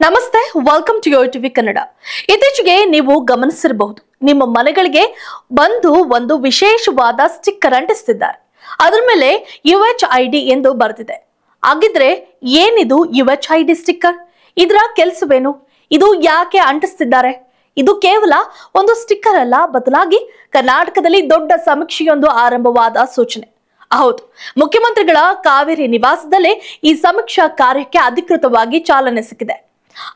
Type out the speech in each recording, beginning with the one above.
ನಮಸ್ತೆ, welcome to Yoyo TV Kannada. ಇತ್ತೀಚೆಗೆ ನೀವು ಗಮನಿಸಿರಬಹುದು, ನಿಮ್ಮ ಮನೆಗಳಿಗೆ ಬಂದು ಒಂದು ವಿಶೇಷವಾದ ಸ್ಟಿಕ್ಕರ್ ಅಂಟಿಸ್ತಿದ್ದಾರೆ. ಅದರ ಮೇಲೆ UHID ಎಂದು ಬರೆದಿದೆ. ಹಾಗಿದ್ರೆ ಏನಿದು UHID ಸ್ಟಿಕ್ಕರ್? ಇದರ ಕೆಲಸವೇನು? ಇದು ಯಾಕೆ ಅಂಟಿಸ್ತಿದ್ದಾರೆ? ಇದು ಕೇವಲ ಒಂದು ಸ್ಟಿಕ್ಕರ್ ಅಲ್ಲ, ಬದಲಾಗಿ ಕರ್ನಾಟಕದಲ್ಲಿ ದೊಡ್ಡ ಸಮೀಕ್ಷೆಯೊಂದು ಆರಂಭವಾದ ಸೂಚನೆ. ಹೌದು, ಮುಖ್ಯಮಂತ್ರಿಗಳ ಕಾವೇರಿ ನಿವಾಸದಲ್ಲೇ ಈ ಸಮೀಕ್ಷಾ ಕಾರ್ಯಕ್ಕೆ ಅಧಿಕೃತವಾಗಿ ಚಾಲನೆ ಸಿಕ್ಕಿದೆ.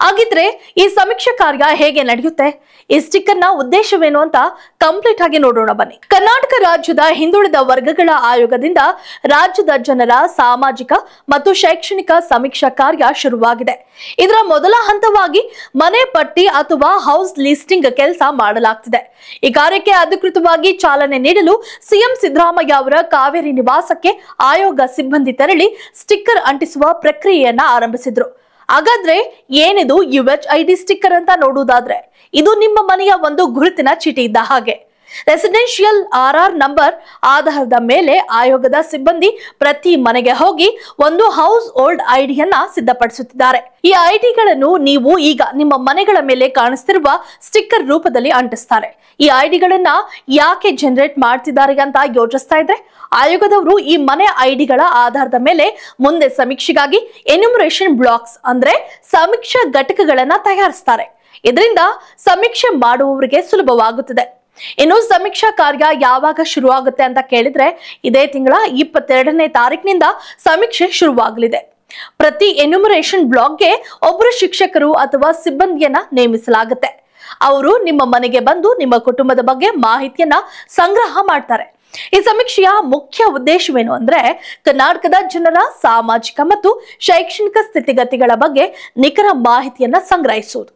ಹಾಗಿದ್ರೆ ಈ ಸಮೀಕ್ಷೆ ಕಾರ್ಯ ಹೇಗೆ ನಡೆಯುತ್ತೆ? ಈ ಸ್ಟಿಕ್ಕರ್ ನ ಉದ್ದೇಶವೇನು ಅಂತ ಕಂಪ್ಲೀಟ್ ಆಗಿ ನೋಡೋಣ ಬನ್ನಿ. ಕರ್ನಾಟಕ ರಾಜ್ಯದ ಹಿಂದುಳಿದ ವರ್ಗಗಳ ಆಯೋಗದಿಂದ ರಾಜ್ಯದ ಜನರ ಸಾಮಾಜಿಕ ಮತ್ತು ಶೈಕ್ಷಣಿಕ ಸಮೀಕ್ಷಾ ಕಾರ್ಯ ಶುರುವಾಗಿದೆ. ಇದರ ಮೊದಲ ಹಂತವಾಗಿ ಮನೆ ಪಟ್ಟಿ ಅಥವಾ ಹೌಸ್ ಲಿಸ್ಟಿಂಗ್ ಕೆಲಸ ಮಾಡಲಾಗ್ತಿದೆ. ಈ ಕಾರ್ಯಕ್ಕೆ ಅಧಿಕೃತವಾಗಿ ಚಾಲನೆ ನೀಡಲು ಸಿಎಂ ಸಿದ್ದರಾಮಯ್ಯ ಅವರ ಕಾವೇರಿ ನಿವಾಸಕ್ಕೆ ಆಯೋಗ ಸಿಬ್ಬಂದಿ ತೆರಳಿ ಸ್ಟಿಕ್ಕರ್ ಅಂಟಿಸುವ ಪ್ರಕ್ರಿಯೆಯನ್ನ ಆರಂಭಿಸಿದ್ರು. ಹಾಗಾದ್ರೆ ಏನಿದು UHID ಸ್ಟಿಕ್ಕರ್ ಅಂತ ನೋಡುವುದಾದ್ರೆ, ಇದು ನಿಮ್ಮ ಮನೆಯ ಒಂದು ಗುರುತಿನ ಚೀಟಿ ಇದ್ದ ಹಾಗೆ. ರೆಸಿಡೆನ್ಷಿಯಲ್ RR ನಂಬರ್ ಆಧಾರದ ಮೇಲೆ ಆಯೋಗದ ಸಿಬ್ಬಂದಿ ಪ್ರತಿ ಮನೆಗೆ ಹೋಗಿ ಒಂದು ಹೌಸ್ ಹೋಲ್ಡ್ ಐಡಿಯನ್ನ ಸಿದ್ಧಪಡಿಸುತ್ತಿದ್ದಾರೆ. ಈ ಐಡಿಗಳನ್ನು ನೀವು ಈಗ ನಿಮ್ಮ ಮನೆಗಳ ಮೇಲೆ ಕಾಣಿಸ್ತಿರುವ ಸ್ಟಿಕ್ಕರ್ ರೂಪದಲ್ಲಿ ಅಂಟಿಸ್ತಾರೆ. ಈ ಐಡಿಗಳನ್ನ ಯಾಕೆ ಜನರೇಟ್ ಮಾಡ್ತಿದ್ದಾರೆ ಅಂತ ಯೋಚಿಸ್ತಾ ಇದ್ರೆ, ಆಯೋಗದವರು ಈ ಮನೆ ಐಡಿಗಳ ಆಧಾರದ ಮೇಲೆ ಮುಂದೆ ಸಮೀಕ್ಷೆಗಾಗಿ ಎನ್ಯುಮರೇಷನ್ ಬ್ಲಾಕ್ಸ್ ಅಂದ್ರೆ ಸಮೀಕ್ಷಾ ಘಟಕಗಳನ್ನ ತಯಾರಿಸ್ತಾರೆ. ಇದರಿಂದ ಸಮೀಕ್ಷೆ ಮಾಡುವವರಿಗೆ ಸುಲಭವಾಗುತ್ತದೆ. ಇನ್ನು ಸಮೀಕ್ಷಾ ಕಾರ್ಯ ಯಾವಾಗ ಶುರುವಾಗುತ್ತೆ ಅಂತ ಕೇಳಿದ್ರೆ, ಇದೇ ತಿಂಗಳ 22ನೇ ತಾರೀಕಿನಿಂದ ಸಮೀಕ್ಷೆ ಶುರುವಾಗಲಿದೆ. ಪ್ರತಿ ಎನ್ಯುಮರೇಷನ್ ಬ್ಲಾಕ್ಗೆ ಒಬ್ಬರು ಶಿಕ್ಷಕರು ಅಥವಾ ಸಿಬ್ಬಂದಿಯನ್ನ ನೇಮಿಸಲಾಗುತ್ತೆ. ಅವರು ನಿಮ್ಮ ಮನೆಗೆ ಬಂದು ನಿಮ್ಮ ಕುಟುಂಬದ ಬಗ್ಗೆ ಮಾಹಿತಿಯನ್ನ ಸಂಗ್ರಹ ಮಾಡ್ತಾರೆ. ಈ ಸಮೀಕ್ಷೆಯ ಮುಖ್ಯ ಉದ್ದೇಶವೇನು ಅಂದ್ರೆ, ಕರ್ನಾಟಕದ ಜನರ ಸಾಮಾಜಿಕ ಮತ್ತು ಶೈಕ್ಷಣಿಕ ಸ್ಥಿತಿಗತಿಗಳ ಬಗ್ಗೆ ನಿಖರ ಮಾಹಿತಿಯನ್ನ ಸಂಗ್ರಹಿಸುವುದು.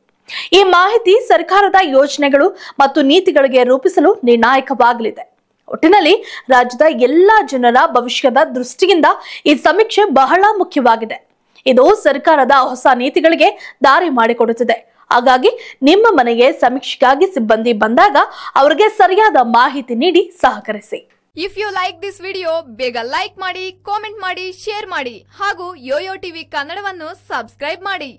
ಈ ಮಾಹಿತಿ ಸರ್ಕಾರದ ಯೋಜನೆಗಳು ಮತ್ತು ನೀತಿಗಳಿಗೆ ರೂಪಿಸಲು ನಿರ್ಣಾಯಕವಾಗಲಿದೆ. ಒಟ್ಟಿನಲ್ಲಿ ರಾಜ್ಯದ ಎಲ್ಲಾ ಜನರ ಭವಿಷ್ಯದ ದೃಷ್ಟಿಯಿಂದ ಈ ಸಮೀಕ್ಷೆ ಬಹಳ ಮುಖ್ಯವಾಗಿದೆ. ಇದು ಸರ್ಕಾರದ ಹೊಸ ನೀತಿಗಳಿಗೆ ದಾರಿ ಮಾಡಿಕೊಡುತ್ತದೆ. ಹಾಗಾಗಿ ನಿಮ್ಮ ಮನೆಗೆ ಸಮೀಕ್ಷೆಗಾಗಿ ಸಿಬ್ಬಂದಿ ಬಂದಾಗ ಅವರಿಗೆ ಸರಿಯಾದ ಮಾಹಿತಿ ನೀಡಿ ಸಹಕರಿಸಿ. If you like this video, ಬೇಗ ಲೈಕ್ ಮಾಡಿ, ಕಾಮೆಂಟ್ ಮಾಡಿ, ಶೇರ್ ಮಾಡಿ ಹಾಗೂ ಯೋಯೋ ಟಿವಿ ಕನ್ನಡವನ್ನು ಸಬ್ಸ್ಕ್ರೈಬ್ ಮಾಡಿ.